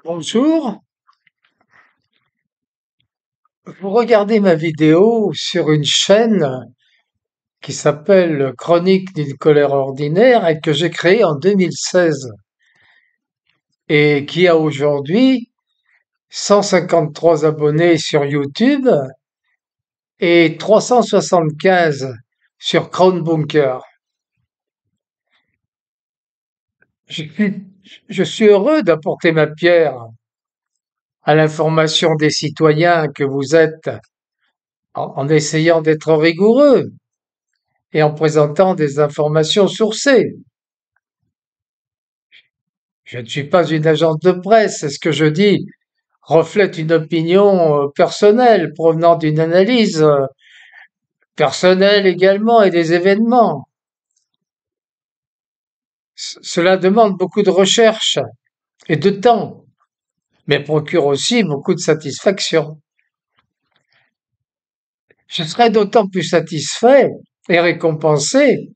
Bonjour, vous regardez ma vidéo sur une chaîne qui s'appelle Chronique d'une colère ordinaire et que j'ai créée en 2016 et qui a aujourd'hui 153 abonnés sur YouTube et 375 sur Crown Bunker. Je suis, je suis heureux d'apporter ma pierre à l'information des citoyens que vous êtes en essayant d'être rigoureux et en présentant des informations sourcées. Je ne suis pas une agence de presse, et ce que je dis reflète une opinion personnelle provenant d'une analyse personnelle également et des événements. Cela demande beaucoup de recherche et de temps, mais procure aussi beaucoup de satisfaction. Je serais d'autant plus satisfait et récompensé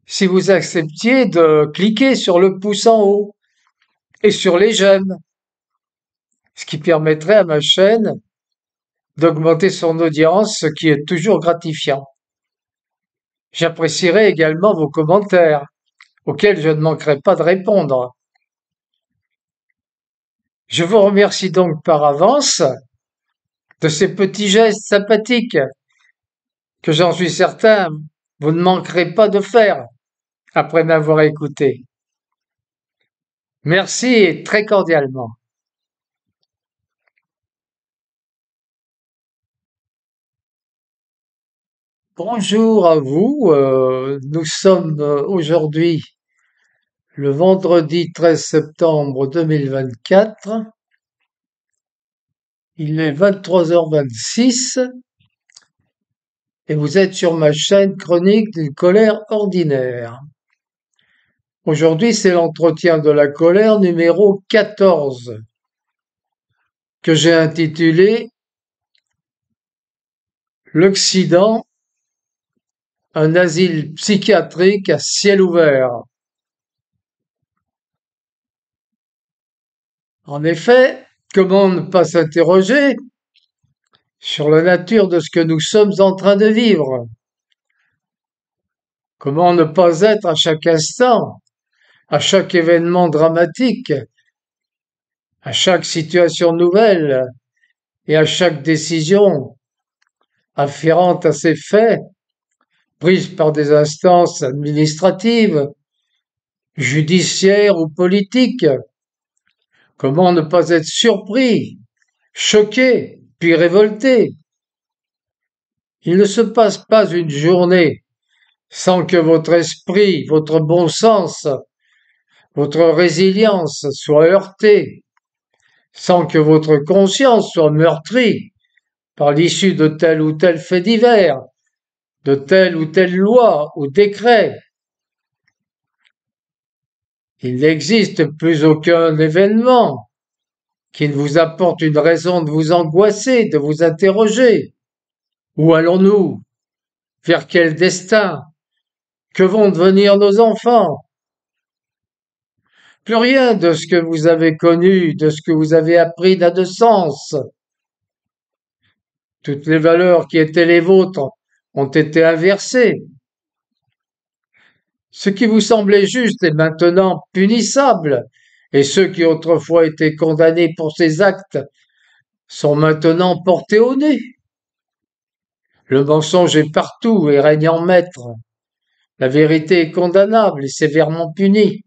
si vous acceptiez de cliquer sur le pouce en haut et sur les j'aime, ce qui permettrait à ma chaîne d'augmenter son audience, ce qui est toujours gratifiant. J'apprécierai également vos commentaires, auxquels je ne manquerai pas de répondre. Je vous remercie donc par avance de ces petits gestes sympathiques que j'en suis certain vous ne manquerez pas de faire après m'avoir écouté. Merci et très cordialement. Bonjour à vous. Nous sommes aujourd'hui le vendredi 13 septembre 2024. Il est 23h26 et vous êtes sur ma chaîne Chronique d'une colère ordinaire. Aujourd'hui, c'est l'entretien de la colère numéro 14 que j'ai intitulé L'Occident, un asile psychiatrique à ciel ouvert. En effet, comment ne pas s'interroger sur la nature de ce que nous sommes en train de vivre? Comment ne pas être à chaque instant, à chaque événement dramatique, à chaque situation nouvelle et à chaque décision afférente à ces faits, prise par des instances administratives, judiciaires ou politiques? Comment ne pas être surpris, choqué, puis révolté? Il ne se passe pas une journée sans que votre esprit, votre bon sens, votre résilience soit heurté, sans que votre conscience soit meurtrie par l'issue de tel ou tel fait divers, de telle ou telle loi ou décret. Il n'existe plus aucun événement qui ne vous apporte une raison de vous angoisser, de vous interroger. Où allons-nous? Vers quel destin? Que vont devenir nos enfants? Plus rien de ce que vous avez connu, de ce que vous avez appris n'a de sens. Toutes les valeurs qui étaient les vôtres ont été inversées. Ce qui vous semblait juste est maintenant punissable, et ceux qui autrefois étaient condamnés pour ces actes sont maintenant portés au nu. Le mensonge est partout et règne en maître. La vérité est condamnable et sévèrement punie.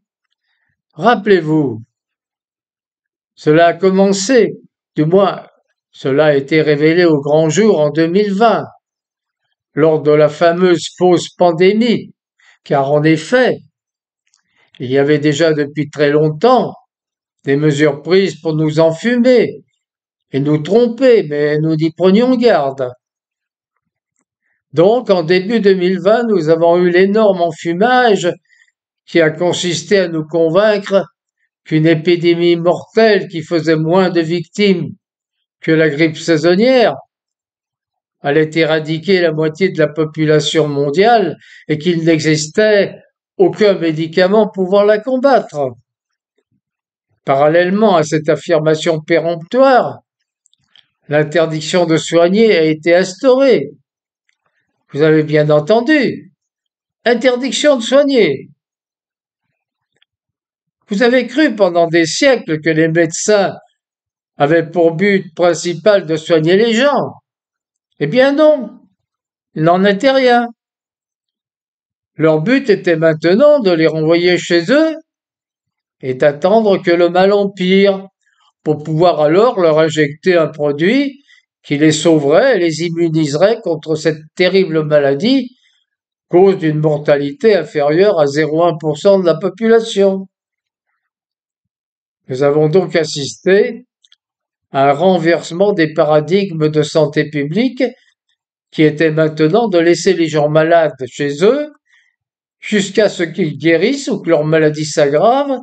Rappelez-vous, cela a commencé, du moins cela a été révélé au grand jour en 2020, lors de la fameuse fausse pandémie, car en effet, il y avait déjà depuis très longtemps des mesures prises pour nous enfumer et nous tromper, mais nous n'y prenions garde. Donc, en début 2020, nous avons eu l'énorme enfumage qui a consisté à nous convaincre qu'une épidémie mortelle qui faisait moins de victimes que la grippe saisonnière allait éradiquer la moitié de la population mondiale et qu'il n'existait aucun médicament pouvant la combattre. Parallèlement à cette affirmation péremptoire, l'interdiction de soigner a été instaurée. Vous avez bien entendu. Interdiction de soigner. Vous avez cru pendant des siècles que les médecins avaient pour but principal de soigner les gens. Eh bien non, il n'en était rien. Leur but était maintenant de les renvoyer chez eux et d'attendre que le mal empire, pour pouvoir alors leur injecter un produit qui les sauverait et les immuniserait contre cette terrible maladie, cause d'une mortalité inférieure à 0,1% de la population. Nous avons donc assisté à un renversement des paradigmes de santé publique qui était maintenant de laisser les gens malades chez eux jusqu'à ce qu'ils guérissent ou que leur maladie s'aggrave,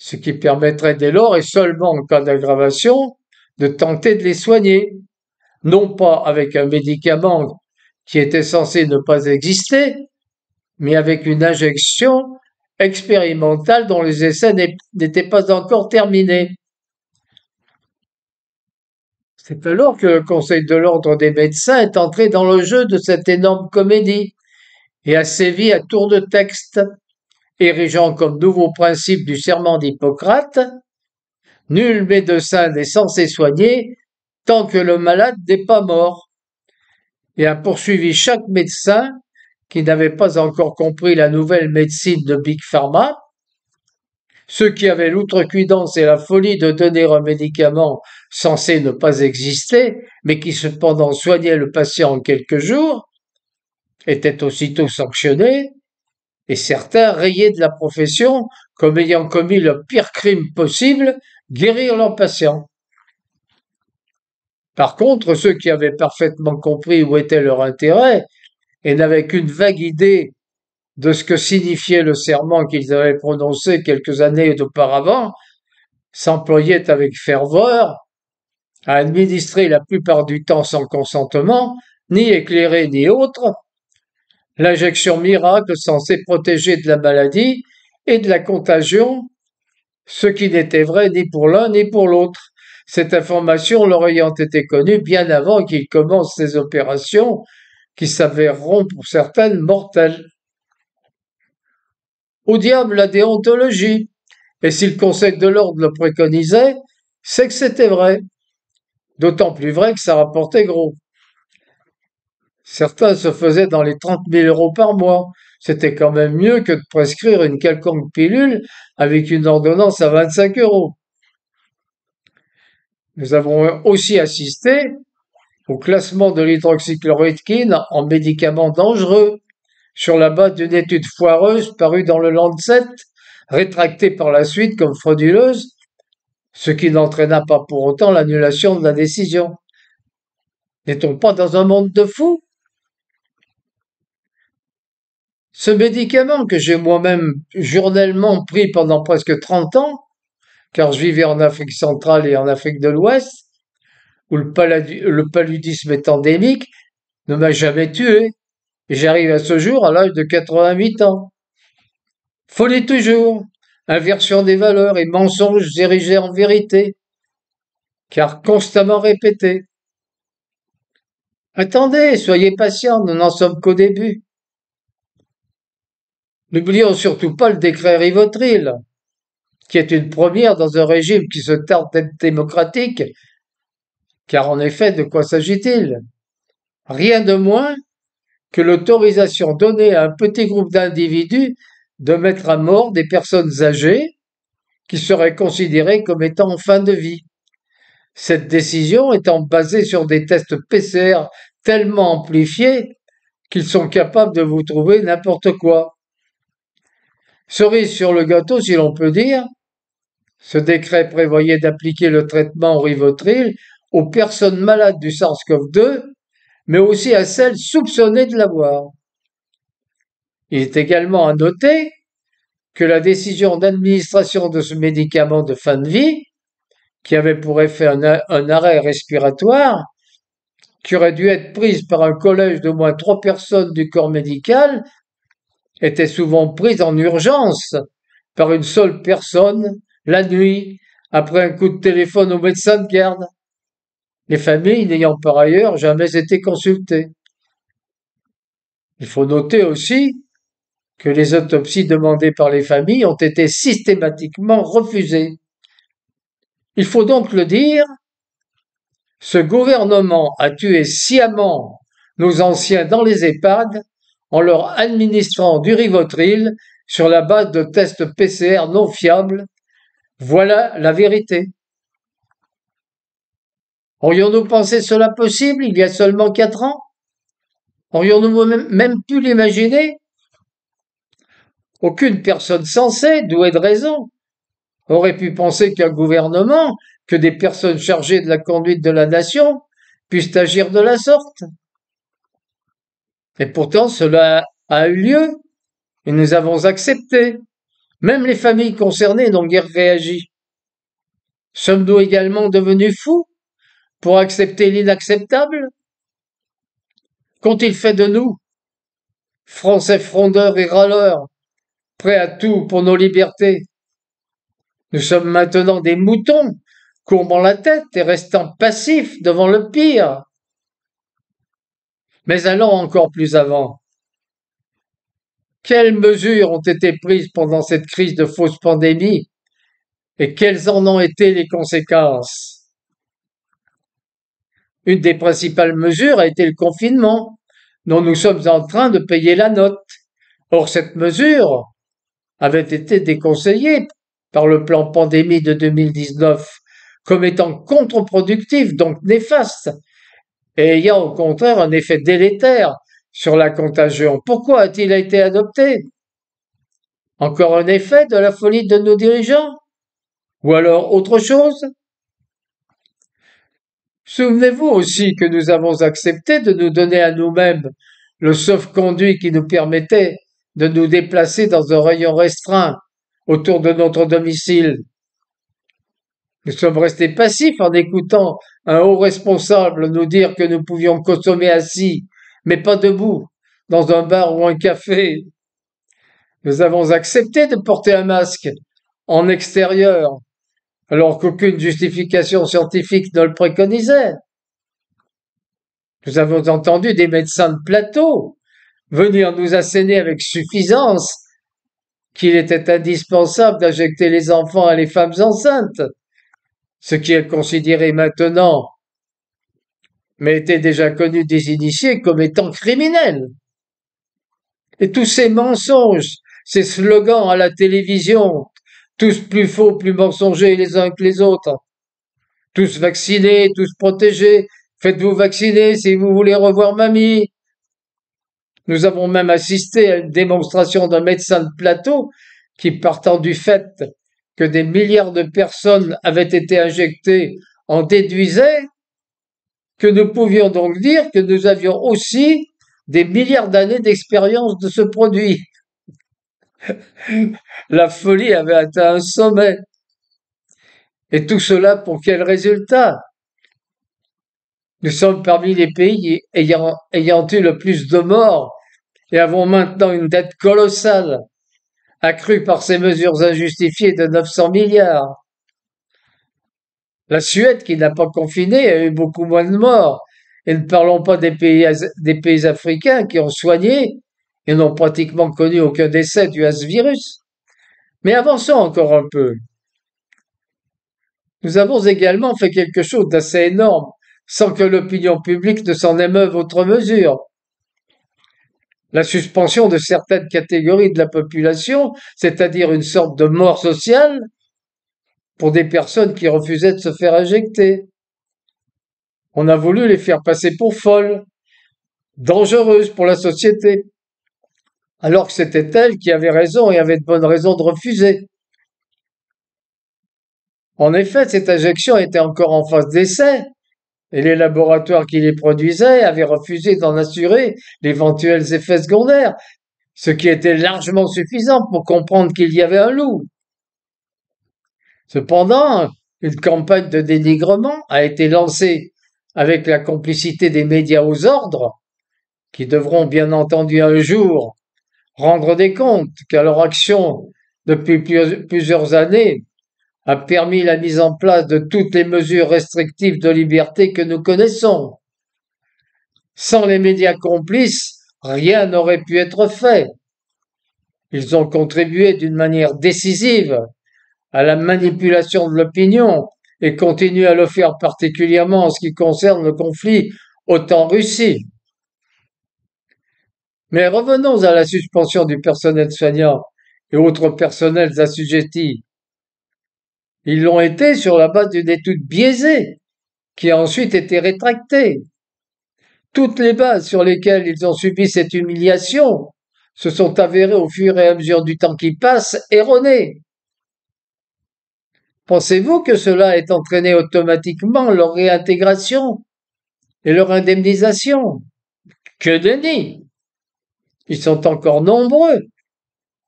ce qui permettrait dès lors, et seulement en cas d'aggravation, de tenter de les soigner, non pas avec un médicament qui était censé ne pas exister, mais avec une injection expérimentale dont les essais n'étaient pas encore terminés. C'est alors que le Conseil de l'ordre des médecins est entré dans le jeu de cette énorme comédie et a sévi à tour de texte, érigeant comme nouveau principe du serment d'Hippocrate: nul médecin n'est censé soigner tant que le malade n'est pas mort, et a poursuivi chaque médecin qui n'avait pas encore compris la nouvelle médecine de Big Pharma, ceux qui avaient l'outrecuidance et la folie de donner un médicament censé ne pas exister, mais qui cependant soignait le patient en quelques jours, étaient aussitôt sanctionnés, et certains rayés de la profession comme ayant commis le pire crime possible, guérir leurs patients. Par contre, ceux qui avaient parfaitement compris où était leur intérêt et n'avaient qu'une vague idée de ce que signifiait le serment qu'ils avaient prononcé quelques années auparavant, s'employaient avec ferveur à administrer la plupart du temps sans consentement, ni éclairé ni autre, l'injection miracle censée protéger de la maladie et de la contagion, ce qui n'était vrai ni pour l'un ni pour l'autre, cette information leur ayant été connue bien avant qu'ils commencent ces opérations qui s'avéreront pour certaines mortelles. Au diable la déontologie, et si le Conseil de l'ordre le préconisait, c'est que c'était vrai, d'autant plus vrai que ça rapportait gros. Certains se faisaient dans les 30 000 euros par mois. C'était quand même mieux que de prescrire une quelconque pilule avec une ordonnance à 25 euros. Nous avons aussi assisté au classement de l'hydroxychloroquine en médicament dangereux sur la base d'une étude foireuse parue dans le Lancet, rétractée par la suite comme frauduleuse, ce qui n'entraîna pas pour autant l'annulation de la décision. N'est-on pas dans un monde de fous? Ce médicament que j'ai moi-même journellement pris pendant presque 30 ans, car je vivais en Afrique centrale et en Afrique de l'Ouest, où le paludisme est endémique, ne m'a jamais tué. Et j'arrive à ce jour à l'âge de 88 ans. Folie toujours, inversion des valeurs et mensonges érigés en vérité, car constamment répétés. Attendez, soyez patients, nous n'en sommes qu'au début. N'oublions surtout pas le décret Rivotril, qui est une première dans un régime qui se tarde d'être démocratique, car en effet, de quoi s'agit-il? Rien de moins que l'autorisation donnée à un petit groupe d'individus de mettre à mort des personnes âgées qui seraient considérées comme étant en fin de vie. Cette décision étant basée sur des tests PCR tellement amplifiés qu'ils sont capables de vous trouver n'importe quoi. Cerise sur le gâteau, si l'on peut dire, ce décret prévoyait d'appliquer le traitement au Rivotril aux personnes malades du SARS-CoV-2, mais aussi à celles soupçonnées de l'avoir. Il est également à noter que la décision d'administration de ce médicament de fin de vie, qui avait pour effet un arrêt respiratoire, qui aurait dû être prise par un collège d'au moins 3 personnes du corps médical, était souvent prise en urgence par une seule personne la nuit, après un coup de téléphone au médecin de garde, les familles n'ayant par ailleurs jamais été consultées. Il faut noter aussi que les autopsies demandées par les familles ont été systématiquement refusées. Il faut donc le dire, ce gouvernement a tué sciemment nos anciens dans les EHPAD en leur administrant du Rivotril sur la base de tests PCR non fiables. Voilà la vérité. Aurions-nous pensé cela possible il y a seulement 4 ans? Aurions-nous même pu l'imaginer? Aucune personne sensée, douée de raison, aurait pu penser qu'un gouvernement, que des personnes chargées de la conduite de la nation, puissent agir de la sorte. Et pourtant, cela a eu lieu, et nous avons accepté. Même les familles concernées n'ont guère réagi. Sommes-nous également devenus fous pour accepter l'inacceptable? Qu'ont-ils fait de nous, Français frondeurs et râleurs, prêts à tout pour nos libertés? Nous sommes maintenant des moutons, courbant la tête et restant passifs devant le pire. Mais allons encore plus avant. Quelles mesures ont été prises pendant cette crise de fausse pandémie et quelles en ont été les conséquences? Une des principales mesures a été le confinement, dont nous sommes en train de payer la note. Or, cette mesure avait été déconseillée par le plan pandémie de 2019 comme étant contre-productive, donc néfaste, et ayant au contraire un effet délétère sur la contagion. Pourquoi a-t-il été adopté? Encore un effet de la folie de nos dirigeants? Ou alors autre chose? Souvenez-vous aussi que nous avons accepté de nous donner à nous-mêmes le sauf-conduit qui nous permettait de nous déplacer dans un rayon restreint autour de notre domicile. Nous sommes restés passifs en écoutant un haut responsable nous dire que nous pouvions consommer assis, mais pas debout, dans un bar ou un café. Nous avons accepté de porter un masque en extérieur, alors qu'aucune justification scientifique ne le préconisait. Nous avons entendu des médecins de plateau venir nous asséner avec suffisance qu'il était indispensable d'injecter les enfants et les femmes enceintes, ce qui est considéré maintenant, mais était déjà connu des initiés comme étant criminel. Et tous ces mensonges, ces slogans à la télévision, tous plus faux, plus mensongers les uns que les autres, tous vaccinés, tous protégés, faites-vous vacciner si vous voulez revoir mamie. Nous avons même assisté à une démonstration d'un médecin de plateau qui, partant du fait que des milliards de personnes avaient été injectées, en déduisait que nous pouvions donc dire que nous avions aussi des milliards d'années d'expérience de ce produit. La folie avait atteint un sommet. Et tout cela pour quel résultat? Nous sommes parmi les pays ayant eu le plus de morts et avons maintenant une dette colossale, accrue par ces mesures injustifiées de 900 milliards. La Suède, qui n'a pas confiné, a eu beaucoup moins de morts. Et ne parlons pas des pays africains qui ont soigné et n'ont pratiquement connu aucun décès dû à ce virus. Mais avançons encore un peu. Nous avons également fait quelque chose d'assez énorme, sans que l'opinion publique ne s'en émeuve outre mesure. La suspension de certaines catégories de la population, c'est-à-dire une sorte de mort sociale, pour des personnes qui refusaient de se faire injecter. On a voulu les faire passer pour folles, dangereuses pour la société, alors que c'était elles qui avaient raison et avaient de bonnes raisons de refuser. En effet, cette injection était encore en phase d'essai, et les laboratoires qui les produisaient avaient refusé d'en assurer d'éventuels effets secondaires, ce qui était largement suffisant pour comprendre qu'il y avait un loup. Cependant, une campagne de dénigrement a été lancée avec la complicité des médias aux ordres, qui devront bien entendu un jour rendre des comptes, car leur action depuis plusieurs années a permis la mise en place de toutes les mesures restrictives de liberté que nous connaissons. Sans les médias complices, rien n'aurait pu être fait. Ils ont contribué d'une manière décisive à la manipulation de l'opinion et continuent à le faire particulièrement en ce qui concerne le conflit OTAN-Russie. Mais revenons à la suspension du personnel soignant et autres personnels assujettis. Ils l'ont été sur la base d'une étude biaisée qui a ensuite été rétractée. Toutes les bases sur lesquelles ils ont subi cette humiliation se sont avérées au fur et à mesure du temps qui passe erronées. Pensez-vous que cela ait entraîné automatiquement leur réintégration et leur indemnisation? Que nenni! Ils sont encore nombreux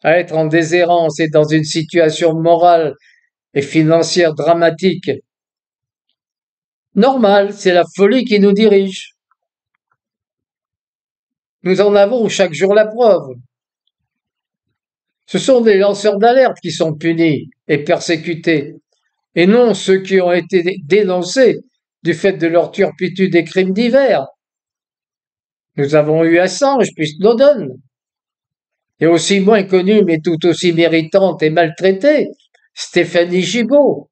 à être en déshérence et dans une situation morale et financière dramatique. Normal, c'est la folie qui nous dirige. Nous en avons chaque jour la preuve. Ce sont des lanceurs d'alerte qui sont punis et persécutés, et non ceux qui ont été dénoncés du fait de leur turpitude et crimes divers. Nous avons eu Assange puis Snowden, et aussi moins connue mais tout aussi méritante et maltraitée, Stéphanie Gibault,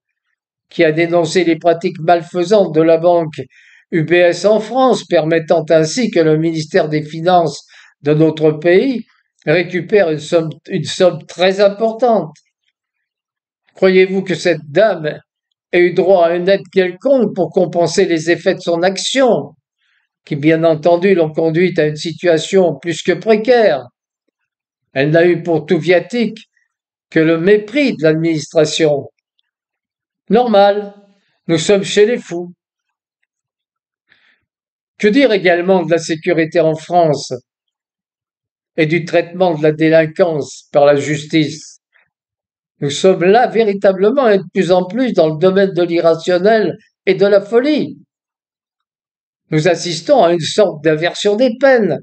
qui a dénoncé les pratiques malfaisantes de la banque UBS en France, permettant ainsi que le ministère des Finances de notre pays récupère une somme très importante. Croyez-vous que cette dame ait eu droit à une aide quelconque pour compenser les effets de son action, qui bien entendu l'ont conduite à une situation plus que précaire? Elle n'a eu pour tout viatique que le mépris de l'administration. Normal, nous sommes chez les fous. Que dire également de la sécurité en France et du traitement de la délinquance par la justice? Nous sommes là véritablement et de plus en plus dans le domaine de l'irrationnel et de la folie. Nous assistons à une sorte d'inversion des peines,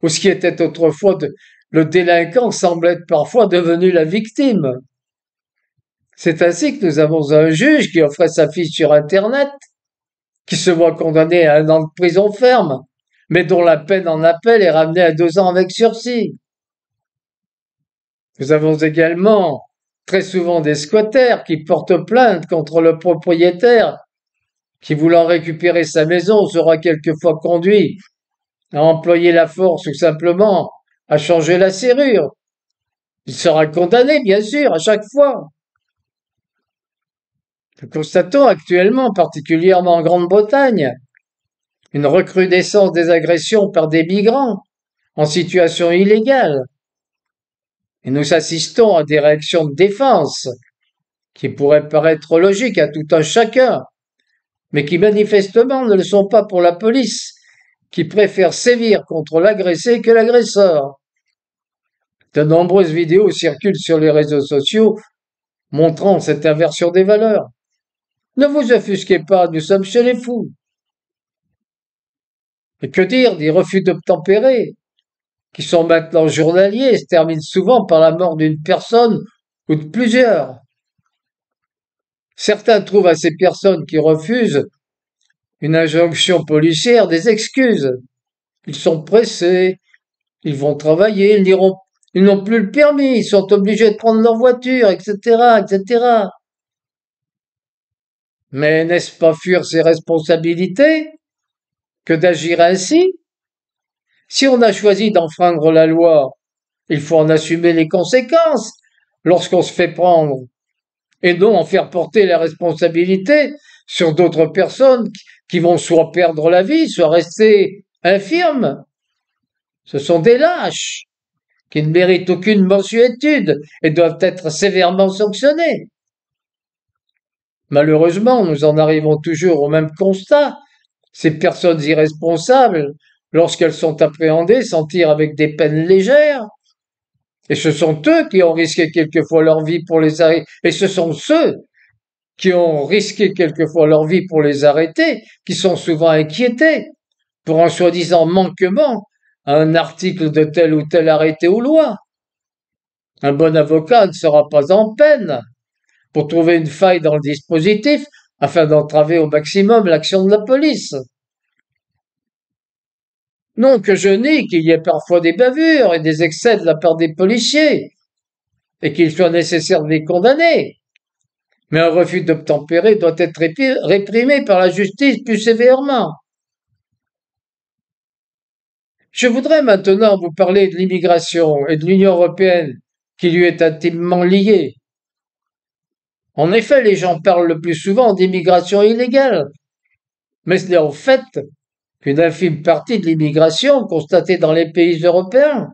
où ce qui était autrefois le délinquant semble être parfois devenu la victime. C'est ainsi que nous avons un juge qui offrait sa fille sur Internet, qui se voit condamné à 1 an de prison ferme, mais dont la peine en appel est ramenée à 2 ans avec sursis. Nous avons également très souvent des squatters qui portent plainte contre le propriétaire qui, voulant récupérer sa maison, sera quelquefois conduit à employer la force ou simplement à changer la serrure. Il sera condamné, bien sûr, à chaque fois. Nous constatons actuellement, particulièrement en Grande-Bretagne, une recrudescence des agressions par des migrants en situation illégale. Et nous assistons à des réactions de défense qui pourraient paraître logiques à tout un chacun, mais qui manifestement ne le sont pas pour la police, qui préfère sévir contre l'agressé que l'agresseur. De nombreuses vidéos circulent sur les réseaux sociaux montrant cette inversion des valeurs. Ne vous offusquez pas, nous sommes chez les fous. Et que dire des refus d'obtempérer, qui sont maintenant journaliers et se terminent souvent par la mort d'une personne ou de plusieurs. Certains trouvent à ces personnes qui refusent une injonction policière des excuses. Ils sont pressés, ils vont travailler, ils n'ont plus le permis, ils sont obligés de prendre leur voiture, etc., etc. Mais n'est-ce pas fuir ses responsabilités que d'agir ainsi? Si on a choisi d'enfreindre la loi, il faut en assumer les conséquences lorsqu'on se fait prendre, et non en faire porter la responsabilité sur d'autres personnes qui vont soit perdre la vie, soit rester infirmes. Ce sont des lâches qui ne méritent aucune mansuétude et doivent être sévèrement sanctionnés. Malheureusement, nous en arrivons toujours au même constat. Ces personnes irresponsables, lorsqu'elles sont appréhendées, s'en tirent avec des peines légères. Et ce sont eux qui ont risqué quelquefois leur vie pour les arrêter. Et ce sont ceux qui ont risqué quelquefois leur vie pour les arrêter, qui sont souvent inquiétés pour un soi-disant manquement à un article de tel ou tel arrêté ou loi. Un bon avocat ne sera pas en peine pour trouver une faille dans le dispositif afin d'entraver au maximum l'action de la police. Non que je nie qu'il y ait parfois des bavures et des excès de la part des policiers, et qu'il soit nécessaire de les condamner. Mais un refus d'obtempérer doit être réprimé par la justice plus sévèrement. Je voudrais maintenant vous parler de l'immigration et de l'Union européenne, qui lui est intimement liée. En effet, les gens parlent le plus souvent d'immigration illégale, mais ce n'est en fait qu'une infime partie de l'immigration constatée dans les pays européens.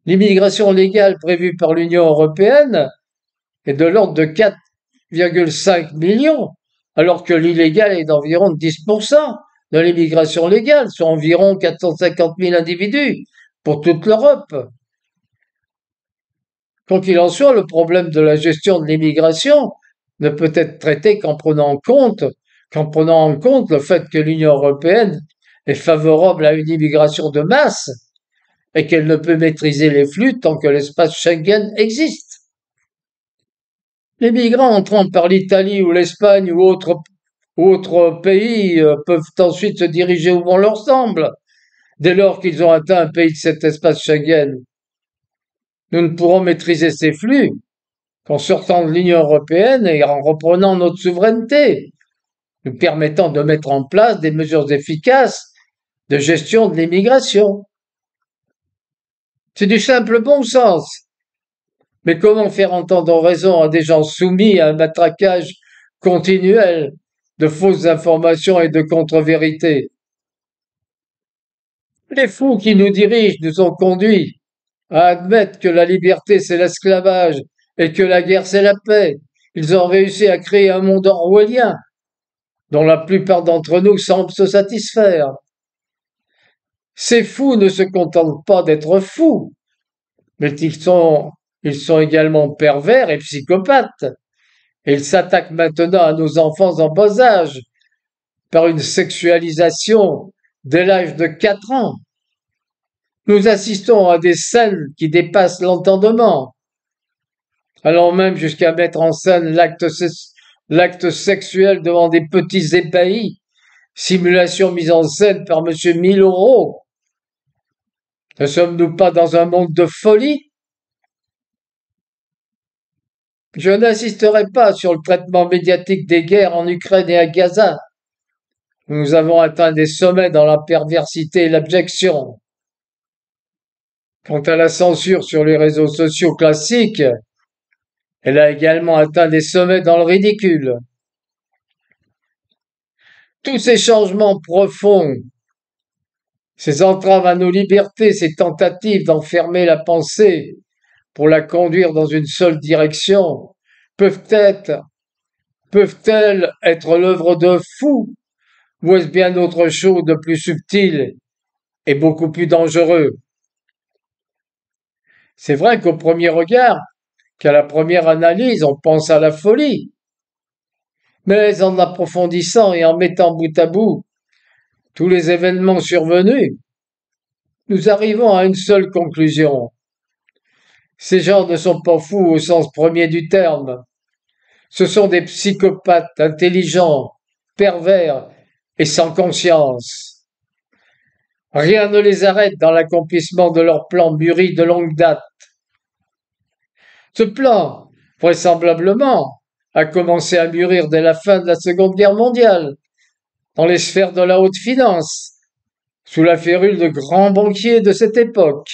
L'immigration légale prévue par l'Union européenne est de l'ordre de 4,5 millions, alors que l'illégal est d'environ 10% de l'immigration légale, soit environ 450 000 individus pour toute l'Europe. Quoi qu'il en soit, le problème de la gestion de l'immigration ne peut être traité qu'en prenant en compte le fait que l'Union européenne est favorable à une immigration de masse et qu'elle ne peut maîtriser les flux tant que l'espace Schengen existe. Les migrants entrant par l'Italie ou l'Espagne ou autres pays peuvent ensuite se diriger où bon leur semble, dès lors qu'ils ont atteint un pays de cet espace Schengen. Nous ne pourrons maîtriser ces flux qu'en sortant de l'Union européenne et en reprenant notre souveraineté, nous permettant de mettre en place des mesures efficaces de gestion de l'immigration. C'est du simple bon sens. Mais comment faire entendre raison à des gens soumis à un matraquage continuel de fausses informations et de contre-vérités? Les fous qui nous dirigent nous ont conduits à admettre que la liberté c'est l'esclavage et que la guerre c'est la paix. Ils ont réussi à créer un monde orwellien dont la plupart d'entre nous semblent se satisfaire. Ces fous ne se contentent pas d'être fous, mais ils sont également pervers et psychopathes. Et ils s'attaquent maintenant à nos enfants en bas âge par une sexualisation dès l'âge de 4 ans. Nous assistons à des scènes qui dépassent l'entendement, allant même jusqu'à mettre en scène l'acte sexuel devant des petits ébahis, simulation mise en scène par M. 1000 euros. Ne sommes-nous pas dans un monde de folie? Je n'insisterai pas sur le traitement médiatique des guerres en Ukraine et à Gaza. Nous avons atteint des sommets dans la perversité et l'abjection. Quant à la censure sur les réseaux sociaux classiques, elle a également atteint des sommets dans le ridicule. Tous ces changements profonds, ces entraves à nos libertés, ces tentatives d'enfermer la pensée pour la conduire dans une seule direction, peuvent-elles être l'œuvre de fous, ou est-ce bien autre chose de plus subtil et beaucoup plus dangereux? C'est vrai qu'au premier regard, qu'à la première analyse, on pense à la folie. Mais en approfondissant et en mettant bout à bout tous les événements survenus, nous arrivons à une seule conclusion. Ces gens ne sont pas fous au sens premier du terme. Ce sont des psychopathes intelligents, pervers et sans conscience. Rien ne les arrête dans l'accomplissement de leur plan mûri de longue date. Ce plan, vraisemblablement, a commencé à mûrir dès la fin de la Seconde Guerre mondiale, dans les sphères de la haute finance, sous la férule de grands banquiers de cette époque.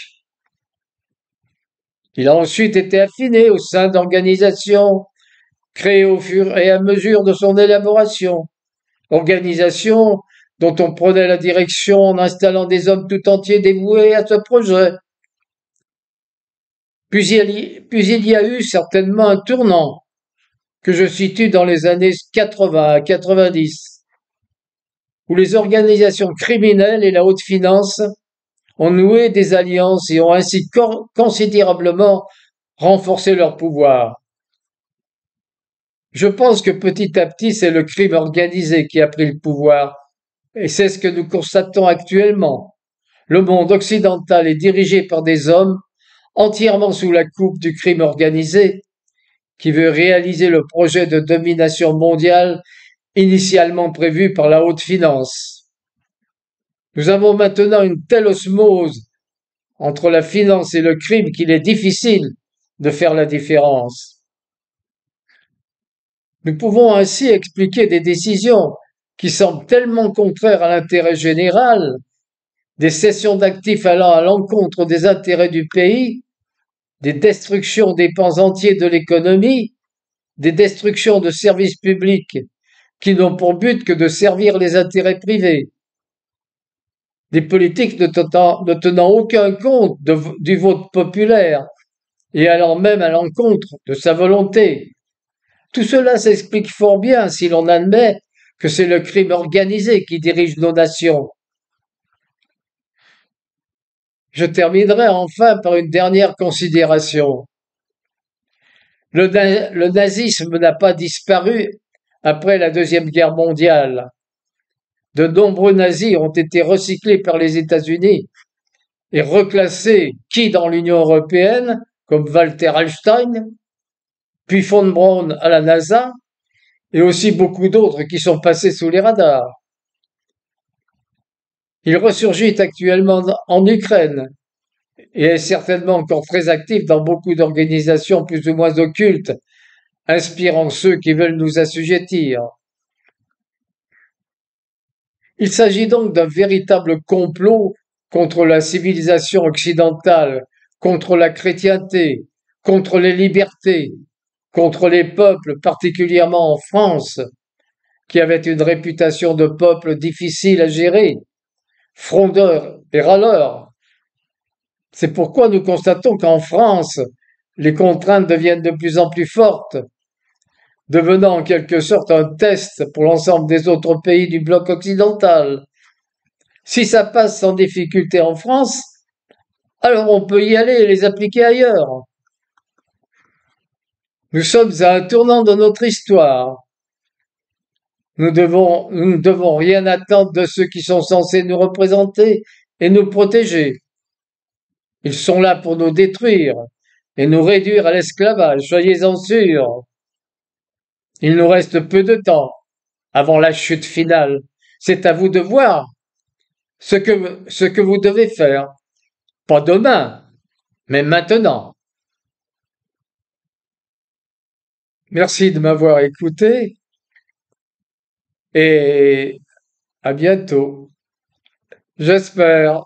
Il a ensuite été affiné au sein d'organisations créées au fur et à mesure de son élaboration, organisations dont on prenait la direction en installant des hommes tout entiers dévoués à ce projet. Puis il y a eu certainement un tournant que je situe dans les années 80 à 90, où les organisations criminelles et la haute finance ont noué des alliances et ont ainsi considérablement renforcé leur pouvoir. Je pense que petit à petit, c'est le crime organisé qui a pris le pouvoir, et c'est ce que nous constatons actuellement. Le monde occidental est dirigé par des hommes entièrement sous la coupe du crime organisé, qui veut réaliser le projet de domination mondiale initialement prévu par la haute finance. Nous avons maintenant une telle osmose entre la finance et le crime qu'il est difficile de faire la différence. Nous pouvons ainsi expliquer des décisions qui semblent tellement contraires à l'intérêt général, des cessions d'actifs allant à l'encontre des intérêts du pays, des destructions des pans entiers de l'économie, des destructions de services publics qui n'ont pour but que de servir les intérêts privés, des politiques ne tenant aucun compte du vote populaire et allant même à l'encontre de sa volonté. Tout cela s'explique fort bien si l'on admet que c'est le crime organisé qui dirige nos nations. Je terminerai enfin par une dernière considération. Le nazisme n'a pas disparu après la Deuxième Guerre mondiale. De nombreux nazis ont été recyclés par les États-Unis et reclassés qui dans l'Union européenne, comme Walter Hallstein, puis von Braun à la NASA, et aussi beaucoup d'autres qui sont passés sous les radars. Il ressurgit actuellement en Ukraine et est certainement encore très actif dans beaucoup d'organisations plus ou moins occultes, inspirant ceux qui veulent nous assujettir. Il s'agit donc d'un véritable complot contre la civilisation occidentale, contre la chrétienté, contre les libertés, contre les peuples, particulièrement en France, qui avait une réputation de peuple difficile à gérer, frondeur et râleur. C'est pourquoi nous constatons qu'en France, les contraintes deviennent de plus en plus fortes, devenant en quelque sorte un test pour l'ensemble des autres pays du bloc occidental. Si ça passe sans difficulté en France, alors on peut y aller et les appliquer ailleurs. Nous sommes à un tournant de notre histoire. Nous ne devons rien attendre de ceux qui sont censés nous représenter et nous protéger. Ils sont là pour nous détruire et nous réduire à l'esclavage, soyez-en sûrs. Il nous reste peu de temps avant la chute finale. C'est à vous de voir ce que vous devez faire. Pas demain, mais maintenant. Merci de m'avoir écouté et à bientôt. J'espère.